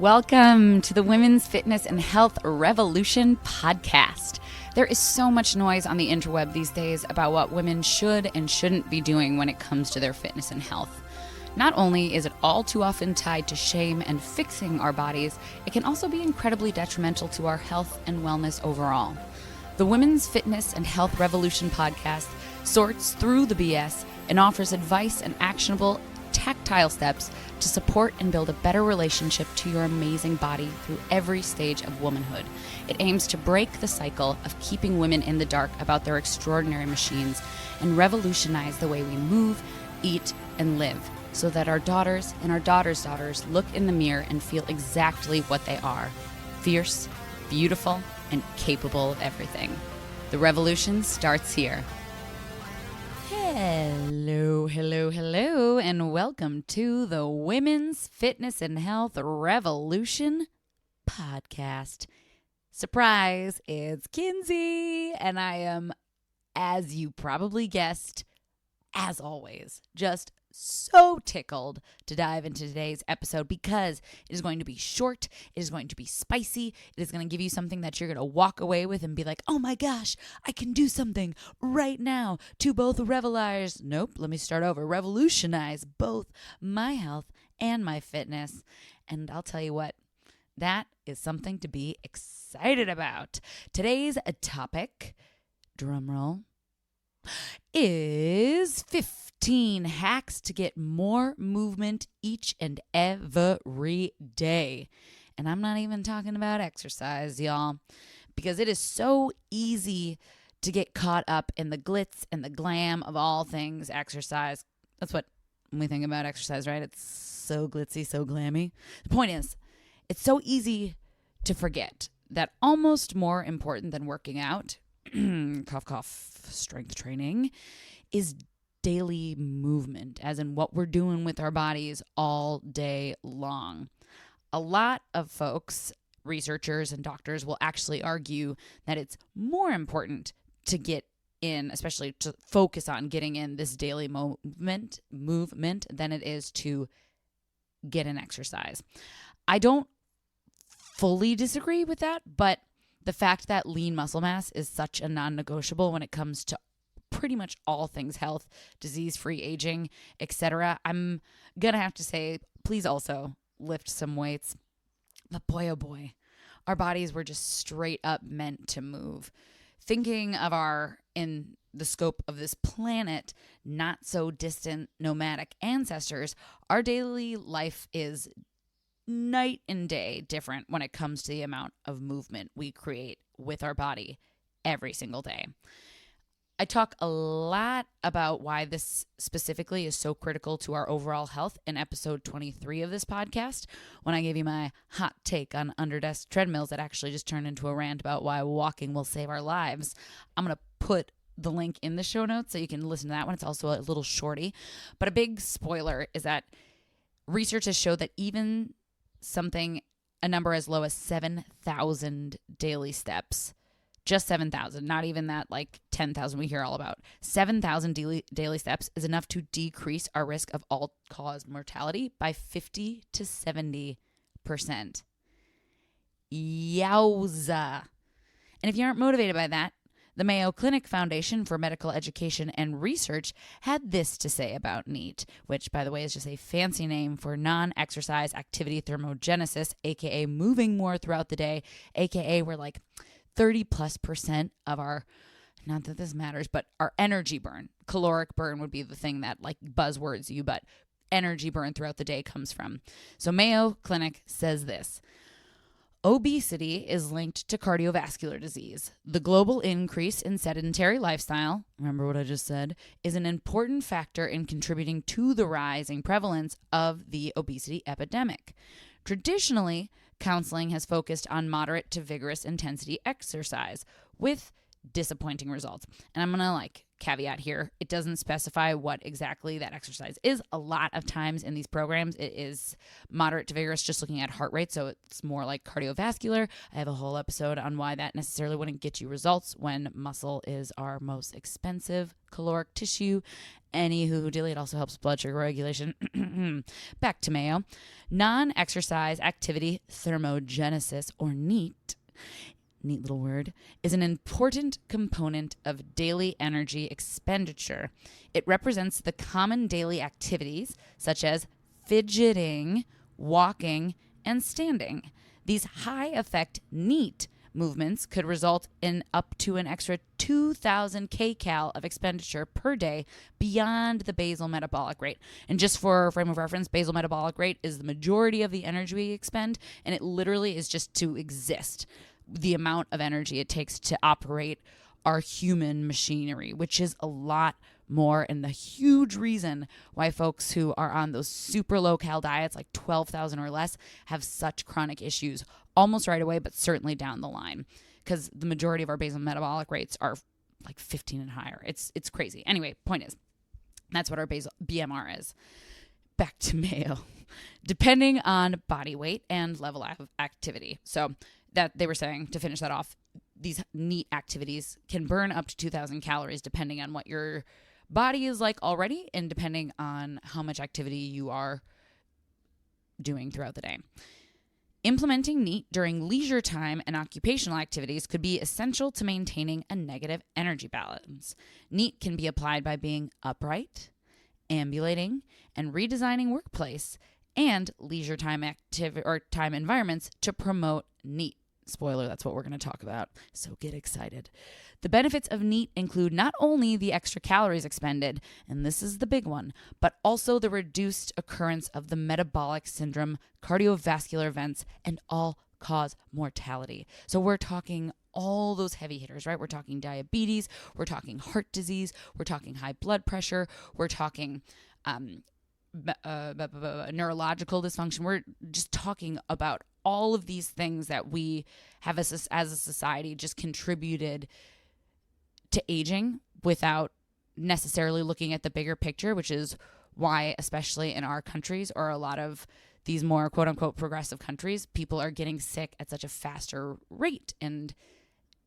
Welcome to the Women's Fitness and Health Revolution podcast. There is so much noise on the interweb these days about what women should and shouldn't be doing when it comes to their fitness and health. Not only is it all too often tied to shame and fixing our bodies, it can also be incredibly detrimental to our health and wellness overall. The Women's Fitness and Health Revolution podcast sorts through the BS and offers advice and actionable, tactile steps to support and build a better relationship to your amazing body through every stage of womanhood. It aims to break the cycle of keeping women in the dark about their extraordinary machines and revolutionize the way we move, eat, and live so that our daughters and our daughters' daughters look in the mirror and feel exactly what they are: fierce, beautiful, and capable of everything. The revolution starts here. Hello, and welcome to the Women's Fitness and Health Revolution podcast. Surprise, it's Kinsey, and I am, as you probably guessed, as always, just so tickled to dive into today's episode because it is going to be short, it is going to be spicy, it is going to give you something that you're going to walk away with and be like, oh my gosh, I can do something right now to both revolutionize both my health and my fitness. And I'll tell you what, that is something to be excited about. Today's topic, drumroll, is 15 hacks to get more movement each and every day. And I'm not even talking about exercise, y'all, because it is so easy to get caught up in the glitz and the glam of all things exercise. That's what we think about exercise, right? It's so glitzy, so glammy. The point is, it's so easy to forget that almost more important than working out, cough, cough, strength training, is daily movement, as in what we're doing with our bodies all day long. A lot of folks, researchers and doctors, will actually argue that it's more important to get in, especially to focus on getting in this daily movement than it is to get an exercise. I don't fully disagree with that, but the fact that lean muscle mass is such a non-negotiable when it comes to pretty much all things health, disease-free aging, etc., I'm going to have to say, please also lift some weights. But boy, oh boy, our bodies were just straight up meant to move. Thinking of in the scope of this planet, not so distant nomadic ancestors, our daily life is night and day different when it comes to the amount of movement we create with our body every single day. I talk a lot about why this specifically is so critical to our overall health in episode 23 of this podcast, when I gave you my hot take on underdesk treadmills that actually just turned into a rant about why walking will save our lives. I'm going to put the link in the show notes so you can listen to that one. It's also a little shorty. But a big spoiler is that research has showed that even a number as low as 7,000 daily steps, just 7,000, not even that like 10,000 we hear all about. 7,000 daily steps is enough to decrease our risk of all-cause mortality by 50 to 70%. Yowza. And if you aren't motivated by that, the Mayo Clinic Foundation for Medical Education and Research had this to say about NEAT, which, by the way, is just a fancy name for non-exercise activity thermogenesis, aka moving more throughout the day, aka we're like 30+% of our, not that this matters, but our energy burn. Caloric burn would be the thing that like buzzwords you, but energy burn throughout the day comes from. So Mayo Clinic says this: obesity is linked to cardiovascular disease. The global increase in sedentary lifestyle, remember what I just said, is an important factor in contributing to the rising prevalence of the obesity epidemic. Traditionally, counseling has focused on moderate to vigorous intensity exercise with disappointing results. And I'm going to caveat here. It doesn't specify what exactly that exercise is. A lot of times in these programs, it is moderate to vigorous, just looking at heart rate. So it's more like cardiovascular. I have a whole episode on why that necessarily wouldn't get you results when muscle is our most expensive caloric tissue. Anywho, it also helps blood sugar regulation. Back to Mayo. Non-exercise activity thermogenesis, or NEAT, neat little word, is an important component of daily energy expenditure. It represents the common daily activities such as fidgeting, walking, and standing. These high-effect NEAT movements could result in up to an extra 2,000 kcal of expenditure per day beyond the basal metabolic rate. And just for frame of reference, basal metabolic rate is the majority of the energy we expend, and it literally is just to exist, the amount of energy it takes to operate our human machinery, which is a lot more, and the huge reason why folks who are on those super low cal diets, like 12,000 or less, have such chronic issues almost right away, but certainly down the line, because the majority of our basal metabolic rates are like 15 and higher. It's crazy. Anyway, point is, that's what our basal BMR is. Back to Mayo. Depending on body weight and level of activity. So that they were saying, to finish that off, these NEAT activities can burn up to 2,000 calories depending on what your body is like already and depending on how much activity you are doing throughout the day. Implementing NEAT during leisure time and occupational activities could be essential to maintaining a negative energy balance. NEAT can be applied by being upright, ambulating, and redesigning workplace and leisure time time environments to promote NEAT. Spoiler, that's what we're going to talk about, so get excited. The benefits of NEAT include not only the extra calories expended, and this is the big one, but also the reduced occurrence of the metabolic syndrome, cardiovascular events, and all-cause mortality. So we're talking all those heavy hitters, right? We're talking diabetes, we're talking heart disease, we're talking high blood pressure, we're talking neurological dysfunction. We're just talking about all of these things that we have as a society just contributed to aging without necessarily looking at the bigger picture, which is why, especially in our countries or a lot of these more quote unquote progressive countries, people are getting sick at such a faster rate. And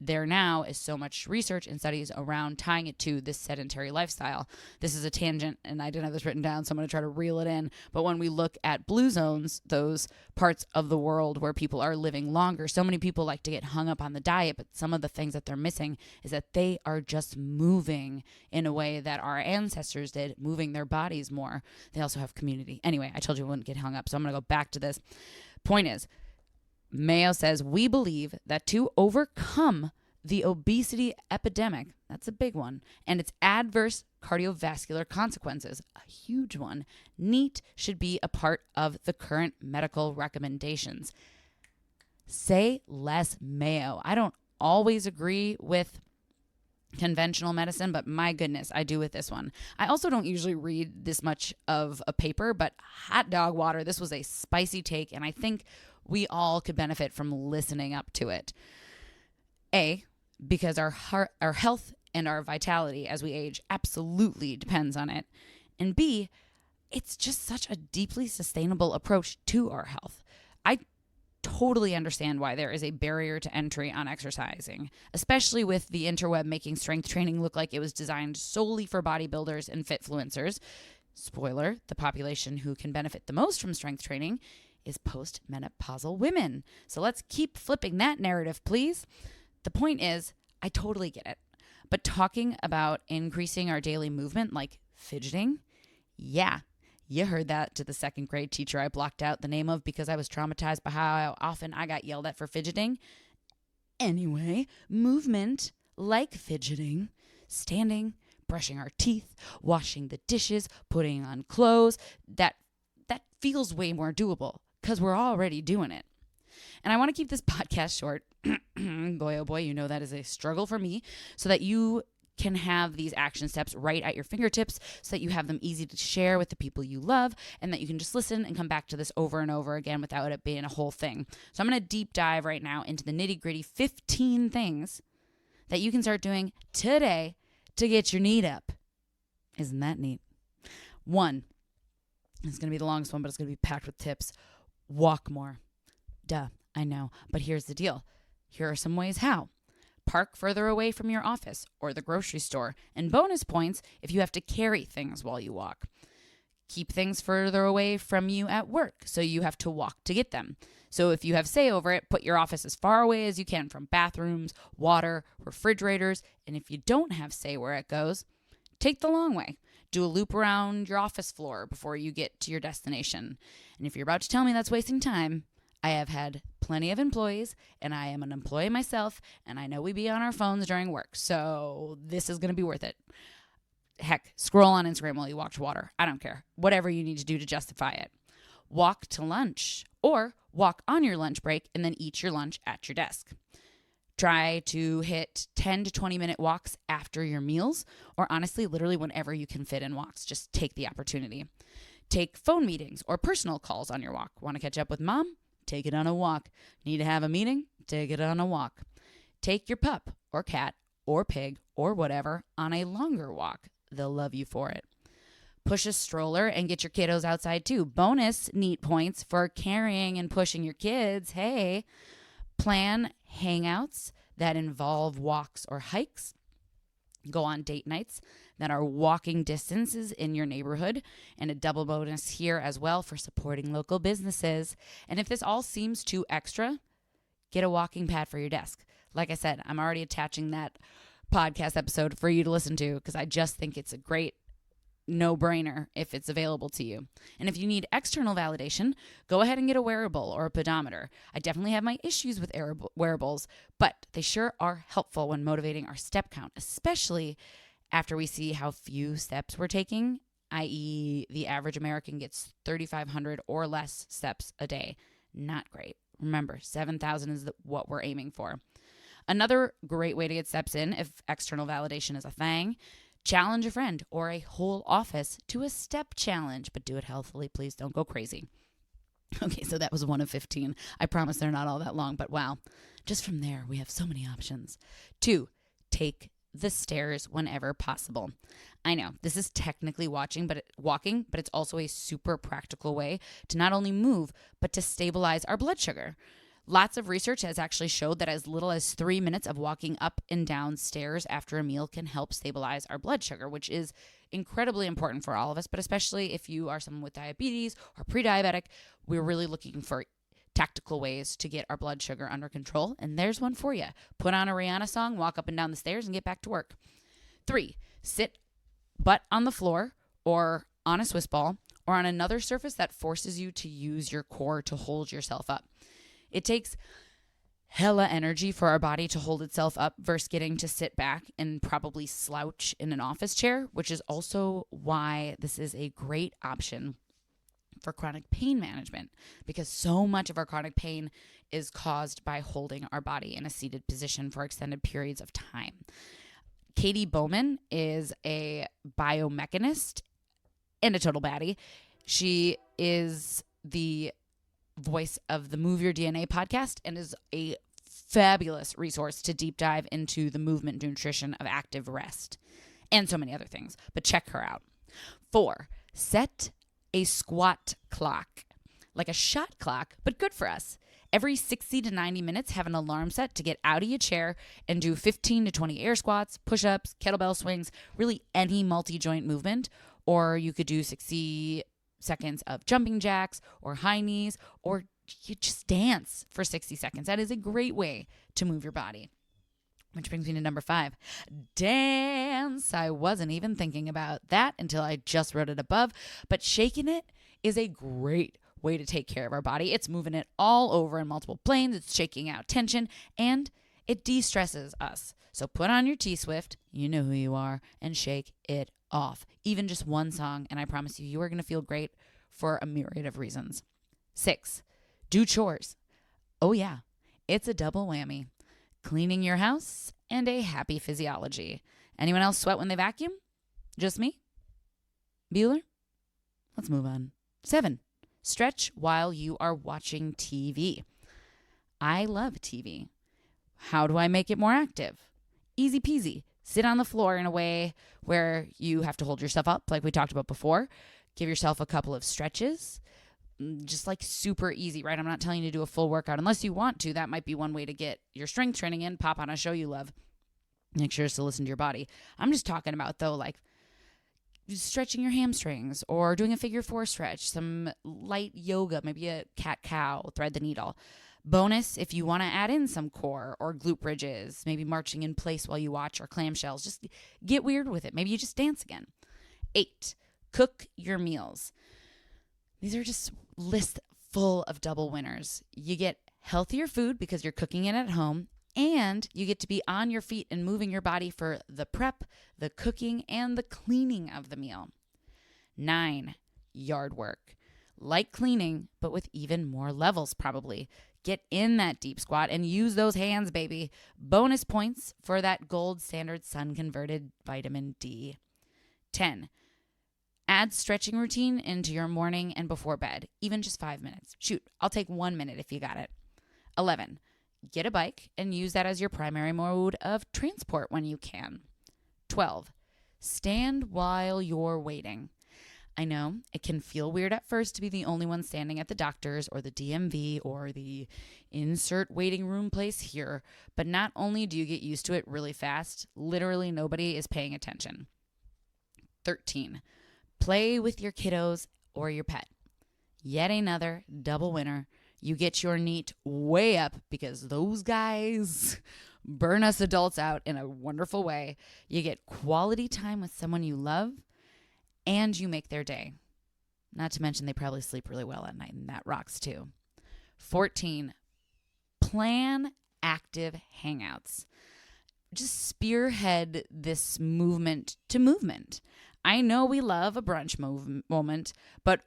there now is so much research and studies around tying it to this sedentary lifestyle. This is a tangent, and I didn't have this written down, so I'm going to try to reel it in. But when we look at blue zones, those parts of the world where people are living longer, so many people like to get hung up on the diet, but some of the things that they're missing is that they are just moving in a way that our ancestors did, moving their bodies more. They also have community. Anyway, I told you I wouldn't get hung up, so I'm going to go back to this. Point is, Mayo says, we believe that to overcome the obesity epidemic, that's a big one, and its adverse cardiovascular consequences, a huge one, NEAT should be a part of the current medical recommendations. Say less, Mayo. I don't always agree with conventional medicine, but my goodness, I do with this one. I also don't usually read this much of a paper, but hot dog water, this was a spicy take, and I think we all could benefit from listening up to it. A, because our health and our vitality as we age absolutely depends on it. And B, it's just such a deeply sustainable approach to our health. I totally understand why there is a barrier to entry on exercising, especially with the interweb making strength training look like it was designed solely for bodybuilders and fitfluencers. Spoiler, the population who can benefit the most from strength training is postmenopausal women. So let's keep flipping that narrative, please. The point is, I totally get it. But talking about increasing our daily movement, like fidgeting, yeah, you heard that to the second grade teacher I blocked out the name of because I was traumatized by how often I got yelled at for fidgeting. Anyway, movement like fidgeting, standing, brushing our teeth, washing the dishes, putting on clothes, that feels way more doable because we're already doing it. And I want to keep this podcast short. Boy, oh boy, you know that is a struggle for me, so that you can have these action steps right at your fingertips, so that you have them easy to share with the people you love, and that you can just listen and come back to this over and over again without it being a whole thing. So I'm going to deep dive right now into the nitty-gritty 15 things that you can start doing today to get your need up. Isn't that neat? 1, it's going to be the longest one, but it's going to be packed with tips. Walk more. Duh, I know. But here's the deal. Here are some ways how. Park further away from your office or the grocery store. And bonus points if you have to carry things while you walk. Keep things further away from you at work, so you have to walk to get them. So if you have say over it, put your office as far away as you can from bathrooms, water, refrigerators. And if you don't have say where it goes, take the long way. Do a loop around your office floor before you get to your destination. And if you're about to tell me that's wasting time, I have had plenty of employees, and I am an employee myself, and I know we be on our phones during work, so this is going to be worth it. Heck, scroll on Instagram while you watch water. I don't care. Whatever you need to do to justify it. Walk to lunch, or walk on your lunch break and then eat your lunch at your desk. Try to hit 10 to 20-minute walks after your meals, or honestly, literally whenever you can fit in walks. Just take the opportunity. Take phone meetings or personal calls on your walk. Want to catch up with mom? Take it on a walk. Need to have a meeting? Take it on a walk. Take your pup or cat or pig or whatever on a longer walk. They'll love you for it. Push a stroller and get your kiddos outside too. Bonus neat points for carrying and pushing your kids. Hey, plan hangouts that involve walks or hikes. Go on date nights that are walking distances in your neighborhood, and a double bonus here as well for supporting local businesses. And if this all seems too extra, get a walking pad for your desk. Like I said, I'm already attaching that podcast episode for you to listen to because I just think it's a great no-brainer if it's available to you. And if you need external validation, go ahead and get a wearable or a pedometer. I definitely have my issues with wearables, but they sure are helpful when motivating our step count, especially after we see how few steps we're taking, i.e. the average American gets 3,500 or less steps a day. Not great. Remember, 7,000 is what we're aiming for. Another great way to get steps in, if external validation is a thing, challenge a friend or a whole office to a step challenge, but do it healthily, please. Don't go crazy. Okay, so that was 1 of 15. I promise they're not all that long, but wow. Just from there, we have so many options. 2, take the stairs whenever possible. I know this is technically walking, but it's also a super practical way to not only move, but to stabilize our blood sugar. Lots of research has actually showed that as little as 3 minutes of walking up and down stairs after a meal can help stabilize our blood sugar, which is incredibly important for all of us, but especially if you are someone with diabetes or pre-diabetic, we're really looking for tactical ways to get our blood sugar under control. And there's one for you. Put on a Rihanna song, walk up and down the stairs, and get back to work. 3, sit butt on the floor or on a Swiss ball or on another surface that forces you to use your core to hold yourself up. It takes hella energy for our body to hold itself up versus getting to sit back and probably slouch in an office chair, which is also why this is a great option for chronic pain management, because so much of our chronic pain is caused by holding our body in a seated position for extended periods of time. Katie Bowman is a biomechanist and a total baddie. She is the voice of the Move Your DNA podcast and is a fabulous resource to deep dive into the movement nutrition of active rest and so many other things, but check her out. 4, set a squat clock, like a shot clock, but good for us. Every 60 to 90 minutes, have an alarm set to get out of your chair and do 15 to 20 air squats, push-ups, kettlebell swings, really any multi-joint movement. Or you could do 60 seconds of jumping jacks or high knees, or you just dance for 60 seconds. That is a great way to move your body. Which brings me to number 5, dance. I wasn't even thinking about that until I just wrote it above, but shaking it is a great way to take care of our body. It's moving it all over in multiple planes. It's shaking out tension, and it de-stresses us. So put on your T-Swift, you know who you are, and shake it off. Even just one song, and I promise you, you are going to feel great for a myriad of reasons. 6, do chores. Oh yeah, it's a double whammy. Cleaning your house and a happy physiology. Anyone else sweat when they vacuum? Just me? Bueller? Let's move on. 7, stretch while you are watching TV. I love TV. How do I make it more active? Easy peasy. Sit on the floor in a way where you have to hold yourself up, like we talked about before. Give yourself a couple of stretches, just like super easy, right? I'm not telling you to do a full workout unless you want to. That might be one way to get your strength training in. Pop on a show you love. Make sure to listen to your body. I'm just talking about, though, like stretching your hamstrings or doing a figure 4 stretch, some light yoga, maybe a cat-cow, thread the needle. Bonus, if you want to add in some core or glute bridges, maybe marching in place while you watch, or clamshells, just get weird with it. Maybe you just dance again. 8, cook your meals. These are just lists full of double winners. You get healthier food because you're cooking it at home, and you get to be on your feet and moving your body for the prep, the cooking, and the cleaning of the meal. 9, yard work. Like cleaning, but with even more levels probably. Get in that deep squat and use those hands, baby. Bonus points for that gold standard sun-converted vitamin D. 10, add stretching routine into your morning and before bed, even just 5 minutes. Shoot, I'll take 1 minute if you got it. 11, get a bike and use that as your primary mode of transport when you can. 12, stand while you're waiting. I know it can feel weird at first to be the only one standing at the doctor's or the DMV or the insert waiting room place here, but not only do you get used to it really fast, literally nobody is paying attention. 13, play with your kiddos or your pet. Yet another double winner. You get your NEAT way up because those guys burn us adults out in a wonderful way. You get quality time with someone you love, and you make their day. Not to mention they probably sleep really well at night, and that rocks too. 14, plan active hangouts. Just spearhead this movement to movement. I know we love a brunch moment, but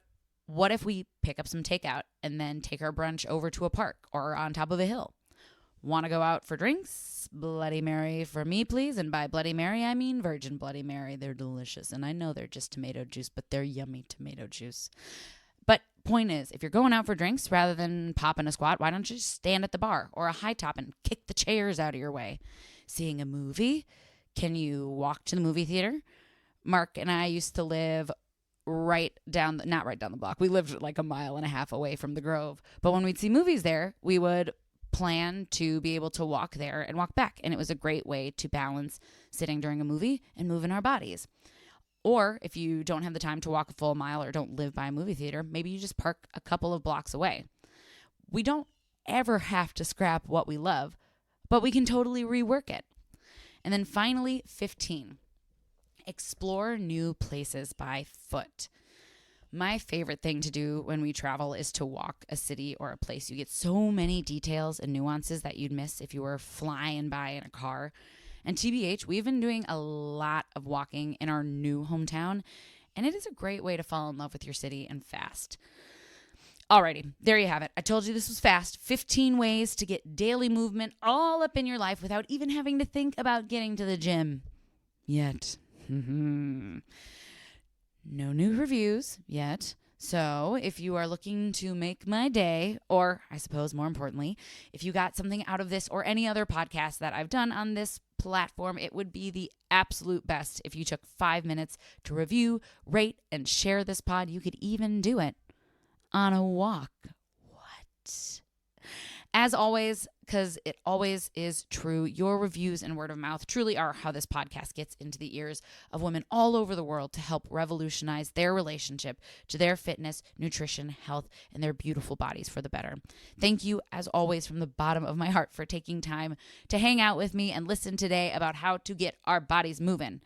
what if we pick up some takeout and then take our brunch over to a park or on top of a hill? Want to go out for drinks? Bloody Mary for me, please. And by Bloody Mary, I mean Virgin Bloody Mary. They're delicious. And I know they're just tomato juice, but they're yummy tomato juice. But point is, if you're going out for drinks rather than popping a squat, why don't you just stand at the bar or a high top and kick the chairs out of your way? Seeing a movie? Can you walk to the movie theater? Mark and I used to live not right down the block. We lived like a mile and a half away from the Grove. But when we'd see movies there, we would plan to be able to walk there and walk back. And it was a great way to balance sitting during a movie and moving our bodies. Or if you don't have the time to walk a full mile or don't live by a movie theater, maybe you just park a couple of blocks away. We don't ever have to scrap what we love, but we can totally rework it. And then finally, 15, explore new places by foot. My favorite thing to do when we travel is to walk a city or a place. You get so many details and nuances that you'd miss if you were flying by in a car. And TBH, we've been doing a lot of walking in our new hometown, and it is a great way to fall in love with your city and fast. Alrighty, there you have it. I told you this was fast. 15 ways to get daily movement all up in your life without even having to think about getting to the gym yet. No new reviews yet. So if you are looking to make my day, or I suppose more importantly, if you got something out of this or any other podcast that I've done on this platform, it would be the absolute best if you took 5 minutes to review, rate, and share this pod. You could even do it on a walk. What? As always, because it always is true, your reviews and word of mouth truly are how this podcast gets into the ears of women all over the world to help revolutionize their relationship to their fitness, nutrition, health, and their beautiful bodies for the better. Thank you, as always, from the bottom of my heart for taking time to hang out with me and listen today about how to get our bodies moving.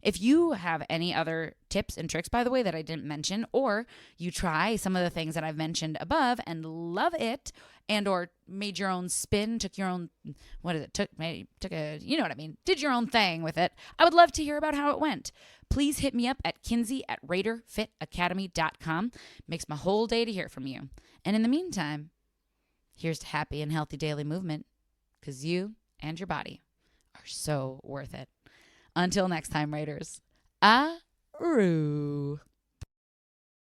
If you have any other tips and tricks, by the way, that I didn't mention, or you try some of the things that I've mentioned above and love it, and or made your own spin, took your own, did your own thing with it, I would love to hear about how it went. Please hit me up at kinsey@RaiderFitAcademy.com. Makes my whole day to hear from you. And in the meantime, here's to happy and healthy daily movement, because you and your body are so worth it. Until next time, Raiders. Aroo.